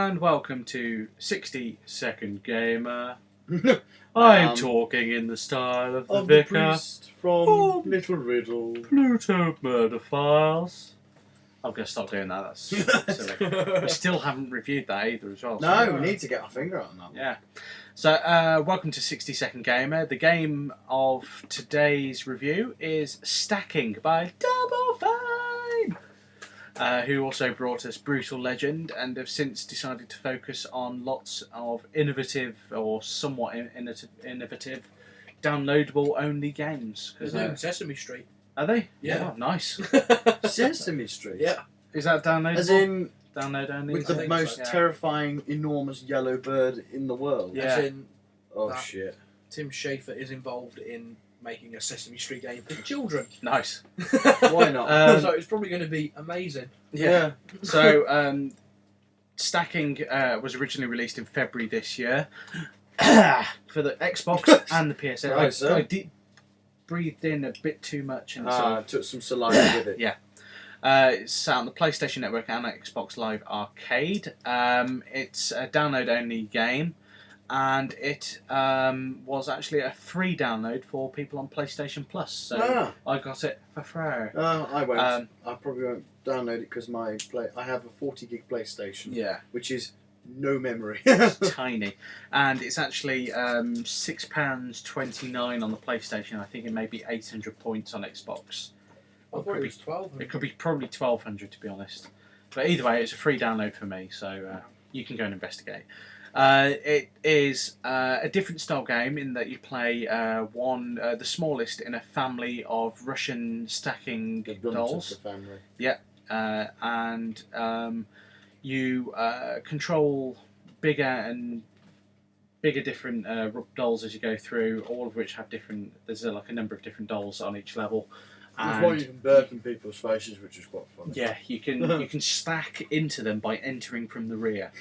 and welcome to 60 Second Gamer. I'm talking in the style of the Vicar. Priest from Little Riddle. Pluto Murder Files. I'm going to stop doing that, that's silly. We still haven't reviewed that either as well. No, we need to get our finger on that one. Yeah. So, welcome to 60 Second Gamer. The game of today's review is Stacking by Double Fine, who also brought us Brutal Legend and have since decided to focus on lots of innovative or somewhat innovative downloadable only games. They're doing Sesame Street. Are they? Yeah. Oh, nice. Sesame Street. Yeah. Is that downloadable? As in, Download only? with I the think most so. terrifying, enormous yellow bird in the world. Yeah. As in, Oh That- shit. Tim Schafer is involved in making a Sesame Street game for children. Nice. Why not? So it's probably going to be amazing. Yeah. So, Stacking was originally released in February this year for the Xbox and the PSN. Right, sir. I breathed in a bit too much and sort of, Took some saliva with it. Yeah. It's on the PlayStation Network and Xbox Live Arcade. It's a download-only game, and it was actually a free download for people on PlayStation Plus. So I got it for free. I won't. Um, I probably won't download it because I have a 40 gig PlayStation, Yeah. which is no memory. Tiny, and it's actually £6.29 on the PlayStation. I think it may be 800 points on Xbox. I thought it was 12. It could be probably 1200 to be honest. But either way, it's a free download for me, so you can go and investigate. It is a different style game in that you play the smallest in a family of Russian stacking The runt of dolls. the family. And you control bigger different dolls as you go through, all of which have different. There's like a number of different dolls on each level. That's why you can burp in people's faces, which is quite fun. Yeah, you can stack into them by entering from the rear.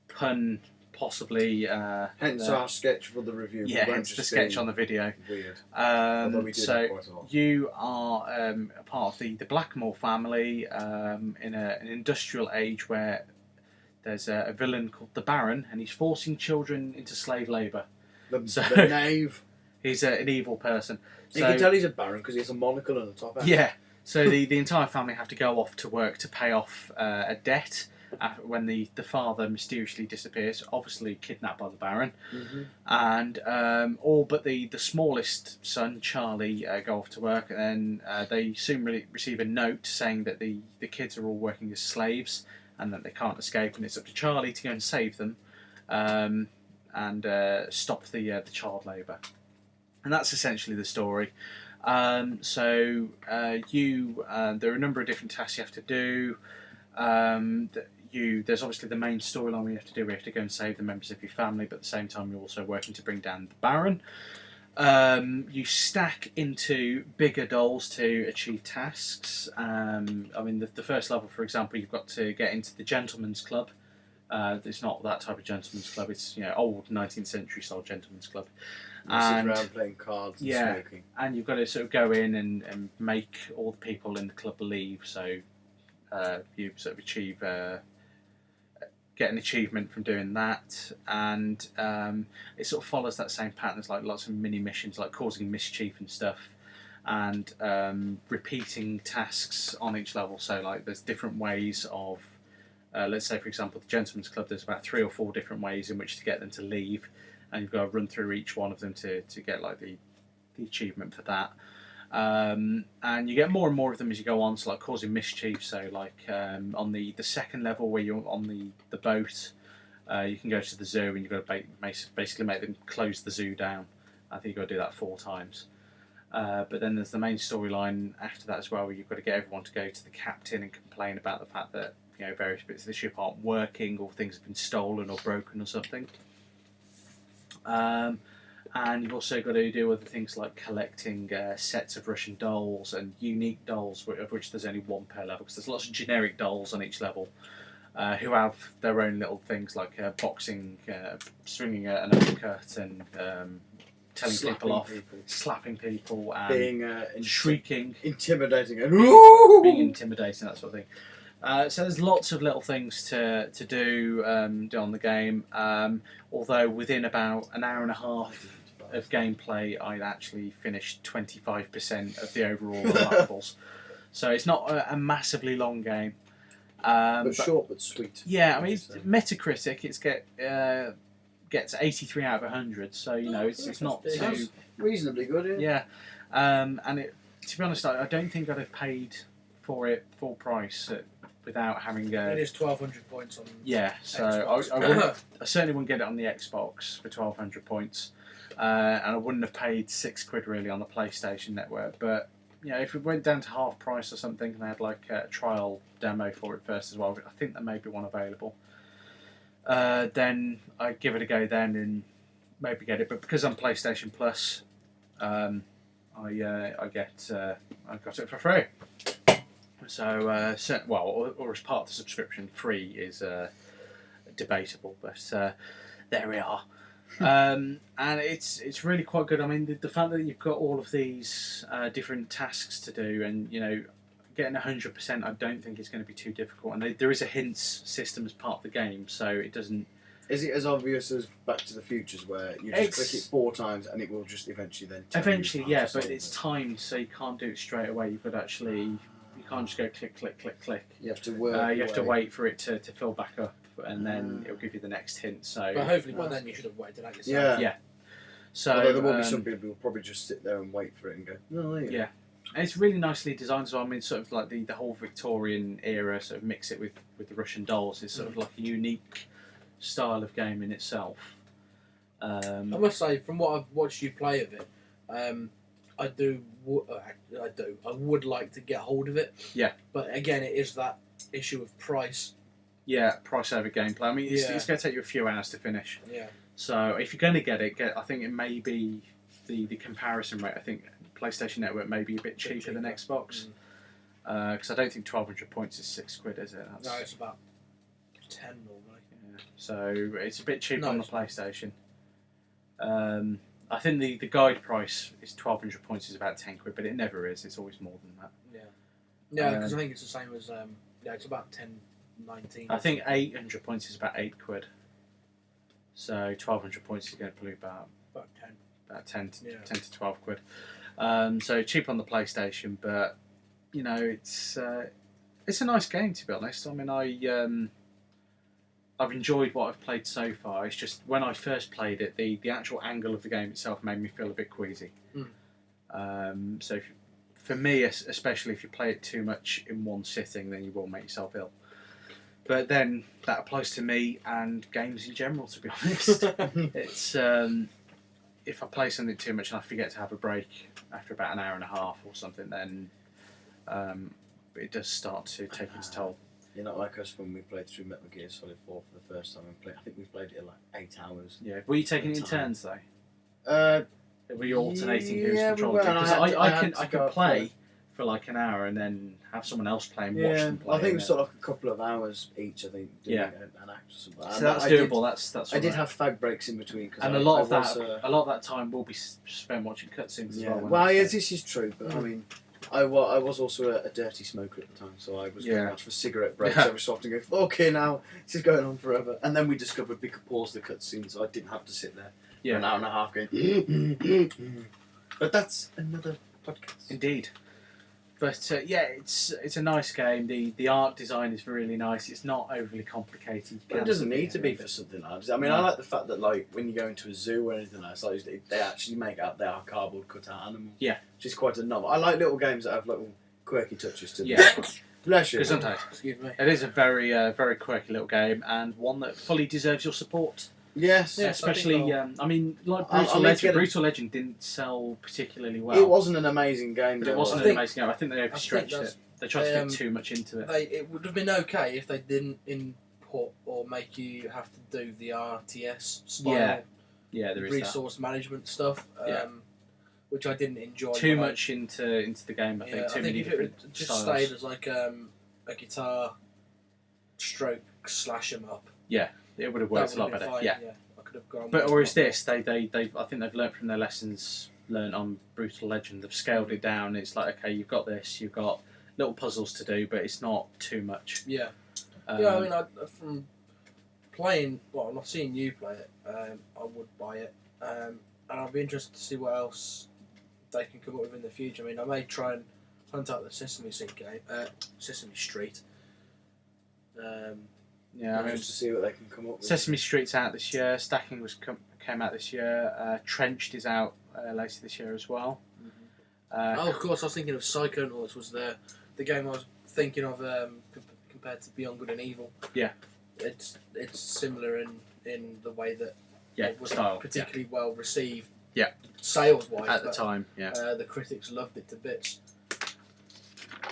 Pun possibly. Hence our sketch for the review. Yeah, hence the sketch on the video. Weird. Although we do So that quite a lot. you are a part of the Blackmore family in an industrial age where there's a villain called the Baron, and he's forcing children into slave labour. The knave. He's an evil person. You can tell he's a baron because he has a monocle and a top hat. Yeah. So the entire family have to go off to work to pay off a debt when the father mysteriously disappears, obviously kidnapped by the Baron. Mm-hmm. And all but the smallest son, Charlie, go off to work, and then they soon receive a note saying that the kids are all working as slaves and that they can't escape, and it's up to Charlie to go and save them and stop the child labour. And that's essentially the story. There are a number of different tasks you have to do. There's obviously the main storyline we have to do. We have to go and save the members of your family, but at the same time you're also working to bring down the Baron. You stack into bigger dolls to achieve tasks. The first level, for example, you've got to get into the Gentleman's Club. It's not that type of gentleman's club. It's old 19th century style gentleman's club. You sit around playing cards and smoking. And you've got to sort of go in and make all the people in the club leave. So you sort of achieve get an achievement from doing that, and it sort of follows that same pattern. There's like lots of mini missions, like causing mischief and stuff, and repeating tasks on each level. So like there's different ways of. Let's say, for example, the Gentleman's Club, there's about 3 or 4 different ways in which to get them to leave, and you've got to run through each one of them to get like the achievement for that. And you get more and more of them as you go on, so like causing mischief. So like on the second level where you're on the boat, you can go to the zoo and you've got to basically make them close the zoo down. I think you've got to do that 4 times. But then there's the main storyline after that as well, where you've got to get everyone to go to the captain and complain about the fact that various bits of the ship aren't working, or things have been stolen or broken or something. And you've also got to deal with things like collecting sets of Russian dolls and unique dolls, of which there's only 1 per level, because there's lots of generic dolls on each level who have their own little things like boxing, swinging an uppercut, and telling people off, slapping people, and being shrieking, intimidating, and being intimidating, that sort of thing. So there's lots of little things to do on the game. Although within about an hour and a half of gameplay, I'd actually finished 25% of the overall unlockables. So it's not a massively long game. But short but sweet. Yeah, I mean, Metacritic, gets 83 out of 100, so it's not too That's reasonably good. Yeah. and to be honest, I don't think I'd have paid for it full price without having It is 1,200 points on. yeah. So Xbox. I certainly wouldn't get it on the Xbox for 1,200 points, and I wouldn't have paid £6 really on the PlayStation Network. But if it went down to half price or something, and they had like a trial demo for it first as well, I think there may be one available. Then I'd give it a go then and maybe get it. But because I'm PlayStation Plus, I got it for free. So or as part of the subscription, free is debatable, but there we are. And it's really quite good. I mean, the fact that you've got all of these different tasks to do, and getting 100%, I don't think it's going to be too difficult. And there is a hints system as part of the game, so it doesn't. Is it as obvious as Back to the Futures, where you just click it 4 times and it will just eventually then tell Eventually, you how yeah, to but solve it's it? timed, so you can't do it straight away. You've got to actually, you can't just go click, click, click, click. You have to work. You have to wait for it to fill back up, and then it'll give you the next hint. So, But hopefully by then you should have waited out Yeah. yourself. Yeah. So Although there will be some people who will probably just sit there and wait for it and go, no, there you go. Yeah. And it's really nicely designed as well. I mean, sort of like the whole Victorian era, sort of mix it with the Russian dolls. It's sort of like a unique style of game in itself. I must say, from what I've watched you play of it, I would like to get hold of it. Yeah. But again, it is that issue of price. Yeah, price over gameplay. I mean, it's Yeah. going to take you a few hours to finish. Yeah. So if you're going to get it, I think it may be the comparison rate. I think PlayStation Network may be a bit cheaper than Xbox. Because I don't think 1,200 points is £6, is it? No, it's about 10 normally. Yeah. So it's a bit cheaper No, on the it's not. PlayStation. I think the guide price is 1,200 points is about £10, but it never is. It's always more than that. Yeah. Yeah, because I think it's the same as it's about 10, 19. I think 800 points is about £8. So 1,200 points is going to be about 10. about 10 to, Yeah. 10 to £12. So cheap on the PlayStation, but it's a nice game, to be honest. I mean, I've enjoyed what I've played so far. It's just when I first played it, the actual angle of the game itself made me feel a bit queasy. So for me, especially if you play it too much in one sitting, then you will make yourself ill. But then that applies to me and games in general, to be honest. It's if I play something too much and I forget to have a break after about an hour and a half or something, then it does start to take its toll. You're not like us when we played through Metal Gear Solid 4 for the first time. I think we played it in like 8 hours. Yeah, were you taking it in Time. turns though? Were you alternating who's yeah, we controlling were, it? and Because I had I to could go up play for like an hour and then have someone else play and watch them play. I think it and was sort of like a couple of hours each. I think. Doing Yeah. an act or something. then- And so that's I doable. That's I did alright. have fag breaks in between. Cause And I, a lot I of was, that, a lot of that time will be spent watching cutscenes as Yeah. well. when Well, I yeah, play. this is true, but I mean, I was also a dirty smoker at the time, so I was going Yeah. out for cigarette breaks Yeah. every so often. Go, okay, now this is going on forever, and then we discovered we could pause the cutscene, so I didn't have to sit there for an hour and a half going. But that's another podcast. Indeed. But yeah, it's a nice game. The art design is really nice. It's not overly complicated. You But it can doesn't sit need to there be and- for something like that. I mean, No. I like the fact that like when you go into a zoo or anything like that, like, they actually make out they are cardboard cutout animals. Yeah. Which is quite a novel. I like little games that have little quirky touches to them. Yeah. Bless you. Because sometimes Excuse me. it is a very very quirky little game and one that fully deserves your support. Yes. Yeah. Especially, I'll- I mean, like I'll Brutal need to Legend. get a- Brutal Legend didn't sell particularly well. It wasn't an amazing game, But though, it wasn't was an think- amazing game. I think they overstretched that's- it. They tried to fit too much into it. It would have been okay if they didn't input or make you have to do the RTS style Yeah, there is resource management stuff, Yeah. which I didn't enjoy. that. Too when I- much into the game. I think Yeah, too I many think if it different had just styles. stayed as like a guitar stroke slash 'em up, It would have that worked would a lot have been better. fine. Yeah. I could have gone. But with or is that. this? I think they've learnt from their lessons learned on Brutal Legend. They've scaled it down. It's like, okay, you've got this. You've got little puzzles to do, but it's not too much. Yeah. Um, Yeah, I mean, from playing, well, not seeing you play it, I would buy it. And I'd be interested to see what else they can come up with in the future. I mean, I may try and hunt out the Sesame Street game, Sesame Street. yeah, I mean, just to see what they can come up with. Sesame Street's out this year. Stacking came out this year. Trenched is out later this year as well. Oh, of course, I was thinking of Psychonauts was the game I was thinking of compared to Beyond Good and Evil. Yeah. It's similar in the way that Yeah, it wasn't style. particularly well received. Yeah. Sales-wise. At the but, time, yeah. the critics loved it to bits.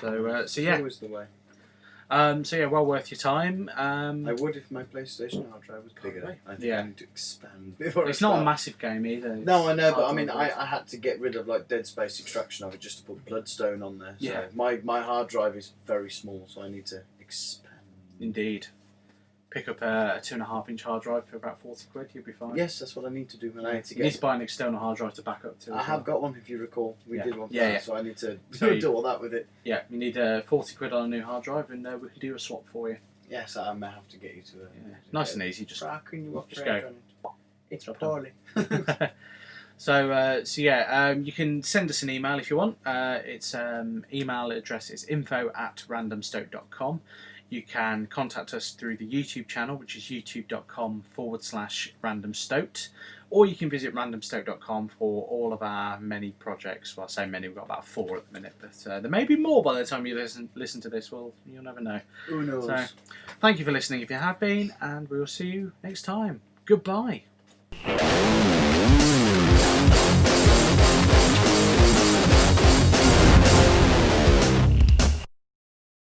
So yeah. It's always the way. So yeah, well worth your time. I would if my PlayStation hard drive was bigger. Probably. I think Yeah. I need to expand before It's I not a start. massive game either. No, I know, but I hard mean, to I work had to get rid of like Dead Space Extraction of it just to put Bloodstone on there. So Yeah. my hard drive is very small, so I need to expand. Indeed. Pick up a 2.5-inch hard drive for about £40. You'll be fine. Yes, that's what I need to do, and I need to You need get. to buy an external hard drive to back up to. I have got one, if you recall. We Yeah. did one for Yeah, that, yeah. so I need to So do all that with it. Yeah, you need £40 on a new hard drive, and we can do a swap for you. Yes, I may have to get you to it. Yeah. Nice and easy. Just How can you just operate go. on it? It's Drop poorly. So yeah, you can send us an email if you want. Its email address is info@randomstoke.com. You can contact us through the YouTube channel, which is youtube.com/randomstoked, or you can visit randomstoke.com for all of our many projects. Well, I say many, we've got about 4 at the minute, but there may be more by the time you listen to this. Well, you'll never know. Who knows? So, thank you for listening if you have been, and we'll see you next time. Goodbye.